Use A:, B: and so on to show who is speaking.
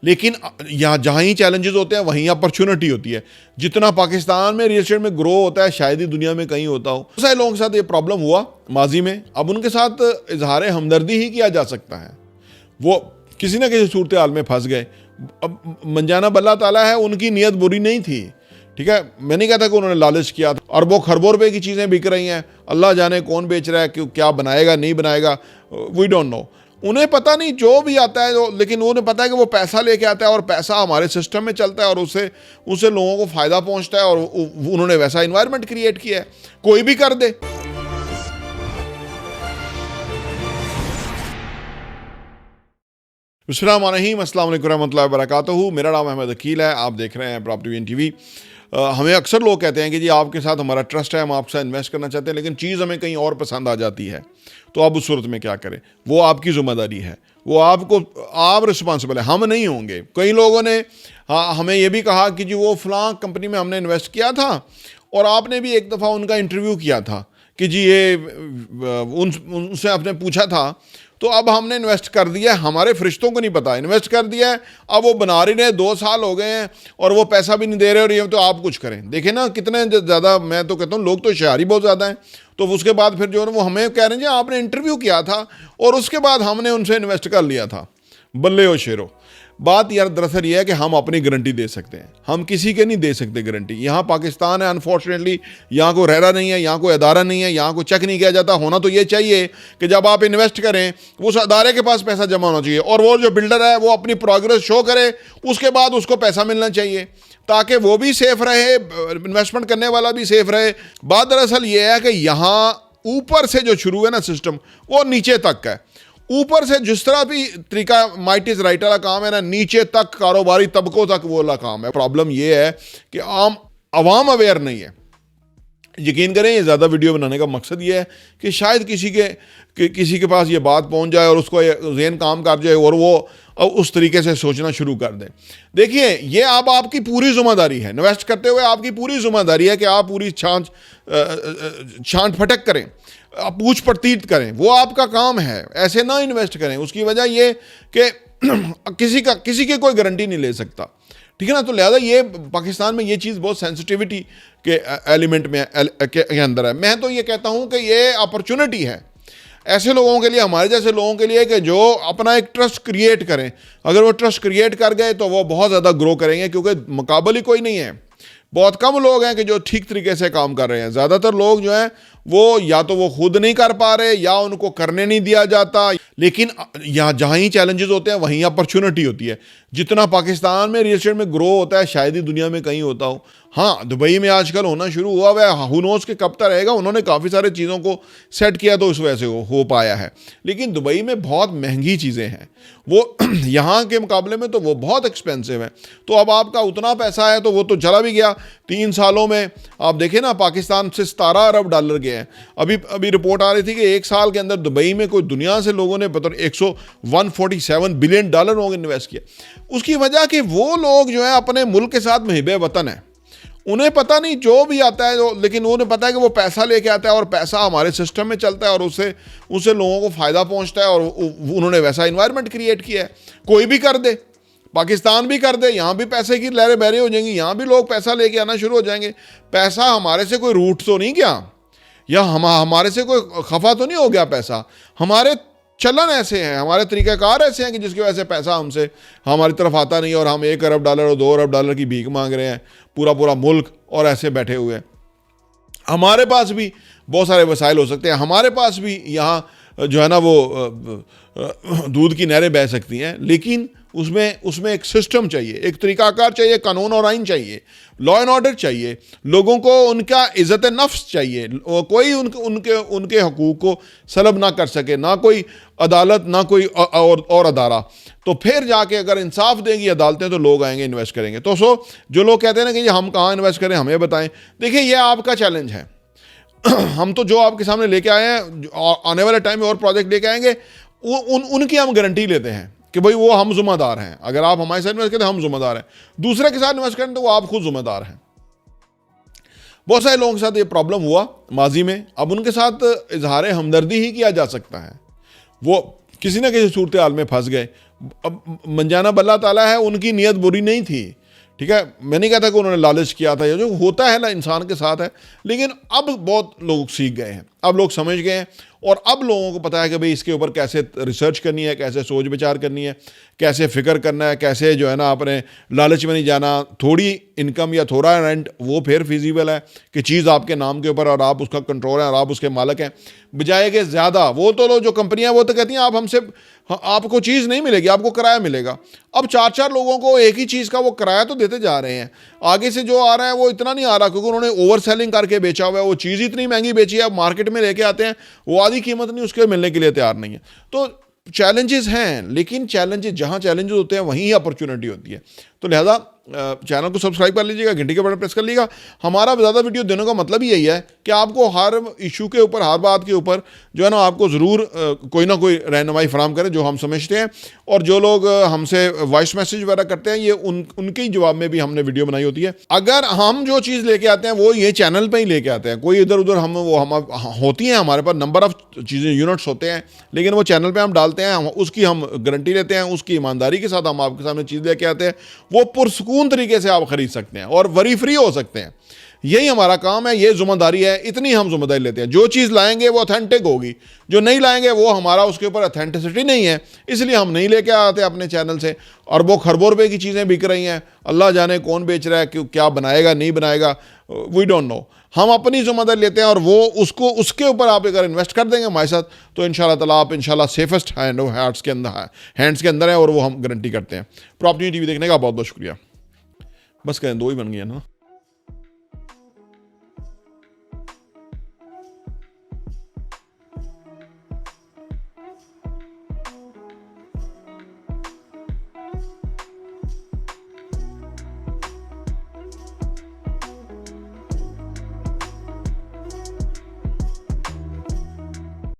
A: लेकिन यहाँ जहाँ ही चैलेंजेस होते हैं वहीं अपॉर्चुनिटी होती है। जितना पाकिस्तान में रियल एस्टेट में ग्रो होता है शायद ही दुनिया में कहीं होता हो। बहुत सारे लोगों के साथ ये प्रॉब्लम हुआ माजी में, अब उनके साथ इजहार हमदर्दी ही किया जा सकता है। वो किसी न किसी सूरत हाल में फंस गए। अब मंजाना अल्लाह ताला है, उनकी नीयत बुरी नहीं थी, ठीक है। मैं नहीं कहता कि उन्होंने लालच किया था। अरबों खरबों रुपए की चीज़ें बिक रही हैं, अल्लाह जाने कौन बेच रहा है, क्या बनाएगा नहीं बनाएगा, वी डोंट नो। उन्हें पता नहीं जो भी आता है, लेकिन उन्हें पता है कि वो पैसा लेके आता है और पैसा हमारे सिस्टम में चलता है और उससे लोगों को फ़ायदा पहुंचता है, और उन्होंने वैसा इन्वायरमेंट क्रिएट किया है। कोई भी कर दे। बिस्मिल्लाहिर्रहमानिर्रहीम, अस्सलाम वालेकुम रहमतुल्लाहि व बरकातहू। मेरा नाम अहमद अकील है, आप देख रहे हैं प्रॉपर्टी वीएन टीवी। हमें अक्सर लोग कहते हैं कि जी आपके साथ हमारा ट्रस्ट है, हम आपके साथ इन्वेस्ट करना चाहते हैं, लेकिन चीज़ हमें कहीं और पसंद आ जाती है, तो आप उस सूरत में क्या करें? वो आपकी ज़िम्मेदारी है, वो आप रिस्पॉन्सिबल है, हम नहीं होंगे। कई लोगों ने हमें ये भी कहा कि जी वो फ़लाँ कंपनी में हमने इन्वेस्ट किया था और आपने भी एक दफ़ा उनका इंटरव्यू किया था कि जी ये उनसे आपने पूछा था, तो अब हमने इन्वेस्ट कर दिया है, हमारे फरिश्तों को नहीं पता, इन्वेस्ट कर दिया है, अब वो बना रही रहे, 2 साल हो गए हैं और वो पैसा भी नहीं दे रहे, और ये तो आप कुछ करें। देखें ना कितने ज़्यादा, मैं तो कहता हूँ लोग तो होशियारी बहुत ज़्यादा हैं। तो उसके बाद फिर जो है वो हमें कह रहे हैं जी आपने इंटरव्यू किया था और उसके बाद हमने उनसे इन्वेस्ट कर लिया था। बल्ले हो शेरो। बात यार दरअसल ये है कि हम अपनी गारंटी दे सकते हैं, हम किसी के नहीं दे सकते गारंटी। यहाँ पाकिस्तान है, अनफॉर्चुनेटली यहाँ कोई रहरा नहीं है, यहाँ कोई अदारा नहीं है, यहाँ कोई चेक नहीं किया जाता। होना तो ये चाहिए कि जब आप इन्वेस्ट करें उस अदारे के पास पैसा जमा होना चाहिए, और वो जो बिल्डर है वो अपनी प्रोग्रेस शो करे, उसके बाद उसको पैसा मिलना चाहिए ताकि वो भी सेफ रहे, इन्वेस्टमेंट करने वाला भी सेफ रहे। बात दरअसल ये है कि यहाँ ऊपर से जो शुरू है ना सिस्टम, वो नीचे तक है। ऊपर से जिस तरह भी तरीका माइट इज राइट वाला काम है ना, नीचे तक कारोबारी तबकों तक वो वाला काम है। प्रॉब्लम ये है कि आवाम अवेयर नहीं है। यकीन करें, ये ज़्यादा वीडियो बनाने का मकसद ये है कि शायद किसी के पास ये बात पहुंच जाए और उसको ज़हन काम कर जाए और वो उस तरीके से सोचना शुरू कर दें। देखिए, ये अब आपकी पूरी जिम्मेदारी है, इन्वेस्ट करते हुए आपकी पूरी जिम्मेदारी है कि आप पूरी छांट फटक करें, पूछ पड़तीत करें, वो आपका काम है। ऐसे ना इन्वेस्ट करें। उसकी वजह ये कि किसी की कोई गारंटी नहीं ले सकता, ठीक है ना। तो लिहाजा ये पाकिस्तान में ये चीज़ बहुत सेंसिटिविटी के एलिमेंट में के अंदर है। मैं तो ये कहता हूँ कि ये अपॉर्चुनिटी है ऐसे लोगों के लिए, हमारे जैसे लोगों के लिए, कि जो अपना एक ट्रस्ट क्रिएट करें। अगर वो ट्रस्ट क्रिएट कर गए तो वो बहुत ज़्यादा ग्रो करेंगे, क्योंकि मुकाबले कोई नहीं है। बहुत कम लोग हैं कि जो ठीक तरीके से काम कर रहे हैं। ज़्यादातर लोग जो हैं वो या तो वो खुद नहीं कर पा रहे या उनको करने नहीं दिया जाता। लेकिन यहाँ जहाँ ही चैलेंजेस होते हैं वहीं अपॉर्चुनिटी होती है। जितना पाकिस्तान में रियल एस्टेट में ग्रो होता है शायद ही दुनिया में कहीं होता हो। हाँ, दुबई में आजकल होना शुरू हुआ है, हू नोज़ के कब तक रहेगा। उन्होंने काफ़ी सारे चीज़ों को सेट किया तो उस वजह से हो पाया है। लेकिन दुबई में बहुत महंगी चीज़ें हैं, वो यहाँ के मुकाबले में तो वो बहुत एक्सपेंसिव है। तो अब आपका उतना पैसा है तो वो तो चला भी गया। 3 सालों में आप देखें ना, पाकिस्तान से 17 अरब डॉलर गए हैं। अभी रिपोर्ट आ रही थी कि 1 साल के अंदर दुबई में कोई दुनिया से लोगों ने 147 बिलियन डॉलर लोगों ने इन्वेस्ट किया। उसकी वजह कि वो लोग जो है अपने मुल्क के साथ मुहिब्बे वतन है। उन्हें पता नहीं जो भी आता है, लेकिन उन्हें पता है कि वो पैसा लेके आता है और पैसा हमारे सिस्टम में चलता है और उससे लोगों को फ़ायदा पहुंचता है, और उन्होंने वैसा इन्वायरमेंट क्रिएट किया है। कोई भी कर दे, पाकिस्तान भी कर दे, यहाँ भी पैसे की लहरें बहरें हो जाएंगी, यहाँ भी लोग पैसा लेके आना शुरू हो जाएंगे। पैसा हमारे से कोई रूट तो नहीं गया, या हमारे से कोई खफा तो नहीं हो गया पैसा। हमारे चलन ऐसे हैं, हमारे तरीक़ाकार ऐसे हैं कि जिसकी वजह से पैसा हमारी तरफ आता नहीं, और हम 1 अरब डॉलर और 2 अरब डॉलर की भीख मांग रहे हैं, पूरा मुल्क और ऐसे बैठे हुए हैं। हमारे पास भी बहुत सारे वसाइल हो सकते हैं, हमारे पास भी यहाँ जो है ना वो दूध की नहरें बह सकती हैं, लेकिन उसमें एक सिस्टम चाहिए, एक तरीक़ाकार चाहिए, कानून और आइन चाहिए, लॉ एंड ऑर्डर चाहिए, लोगों को उनका इज़्ज़त नफ्स चाहिए, कोई उनके हकूक़ को सलब ना कर सके, ना कोई अदालत, ना कोई और अदारा। तो फिर जाके अगर इंसाफ देंगी अदालतें तो लोग आएंगे, इन्वेस्ट करेंगे। तो जो लोग कहते हैं ना कि हम कहाँ इन्वेस्ट करें, हमें बताएं। देखिए, ये आपका चैलेंज है। हम तो जो आपके सामने लेके आए हैं, आने वाले टाइम में और प्रोजेक्ट लेके आएंगे, उनकी हम गारंटी लेते हैं कि भाई वो हम जिम्मेदार हैं। अगर आप हमारे साथ इन्वेस्ट करें हम जिम्मेदार हैं, दूसरे के साथ इन्वेस्ट करें तो वो आप खुद जिम्मेदार हैं। बहुत सारे लोगों के साथ ये प्रॉब्लम हुआ माजी में, अब उनके साथ इजहार हमदर्दी ही किया जा सकता है। वो किसी न किसी सूरत हाल में फंस गए। अब मंजाना बल्ला ताला है, उनकी नीयत बुरी नहीं थी, ठीक है, मैं नहीं कहता कि उन्होंने लालच किया था, ये जो होता है ना इंसान के साथ है, लेकिन अब बहुत लोग सीख गए हैं, अब लोग समझ गए हैं और अब लोगों को पता है कि भाई इसके ऊपर कैसे रिसर्च करनी है, कैसे सोच विचार करनी है, कैसे फिक्र करना है, कैसे जो है ना अपने लालच में नहीं जाना। थोड़ी इनकम या थोड़ा रेंट वो फिर फिजिबल है कि चीज़ आपके नाम के ऊपर और आप उसका कंट्रोल है और आप उसके मालिक हैं, बजाय कि ज़्यादा। वो तो लोग जो कंपनियां वो तो कहती हैं आप हमसे, आपको चीज़ नहीं मिलेगी, आपको किराया मिलेगा। अब 4-4 लोगों को एक ही चीज़ का वो किराया तो देते जा रहे हैं, आगे से जो आ रहा है वो इतना नहीं आ रहा क्योंकि उन्होंने ओवर सेलिंग करके बेचा हुआ है, वो चीज़ इतनी महंगी बेची है, अब मार्केट में लेके आते हैं वो आधी कीमत नहीं उसके मिलने के लिए तैयार नहीं है। तो चैलेंजेस हैं, लेकिन चैलेंजेस, जहाँ चैलेंजेस होते हैं वहीं अपॉर्चुनिटी होती है। तो लिहाजा चैनल को सब्सक्राइब कर लीजिएगा, घंटी के बटन प्रेस कर लीजिएगा। हमारा ज़्यादा वीडियो देने का मतलब ही यही है कि आपको हर इशू के ऊपर, हर बात के ऊपर जो है ना आपको ज़रूर कोई ना कोई रहनुमाई फराम करें जो हम समझते हैं। और जो लोग हमसे वॉइस मैसेज वगैरह करते हैं, ये उनके ही जवाब में भी हमने वीडियो बनाई होती है। अगर हम जो चीज़ लेके आते हैं वो ये चैनल पर ही लेके आते हैं, कोई इधर उधर हम होती हैं, हमारे पास नंबर ऑफ़ चीज़ें यूनिट्स होते हैं, लेकिन वो चैनल पर हम डालते हैं, उसकी हम गारंटी लेते हैं, उसकी ईमानदारी के साथ हम आपके सामने चीज़ लेके आते हैं, वो पुरसकून तरीके से आप खरीद सकते हैं और वरी फ्री हो सकते हैं। यही हमारा काम है, ये जिम्मेदारी है, इतनी हम जिम्मेदारी लेते हैं। जो चीज़ लाएंगे वो ऑथेंटिक होगी, जो नहीं लाएंगे वो हमारा उसके ऊपर ऑथेंटिसिटी नहीं है, इसलिए हम नहीं लेके आते अपने चैनल से। अरबों खरबों रुपए की चीज़ें बिक रही हैं, अल्लाह जाने कौन बेच रहा है, क्या बनाएगा नहीं बनाएगा, वी डोंट नो। हम अपनी जिम्मेदारी लेते हैं और वो उसको उसके ऊपर आप अगर इन्वेस्ट कर देंगे हमारे साथ तो इंशाल्लाह ताला आप इंशाल्लाह सेफेस्ट हैंड्स के अंदर है और वो हम गारंटी करते हैं। प्रॉपर्टी टीवी देखने का बहुत बहुत शुक्रिया। बस करें, 2 ही बन गया ना।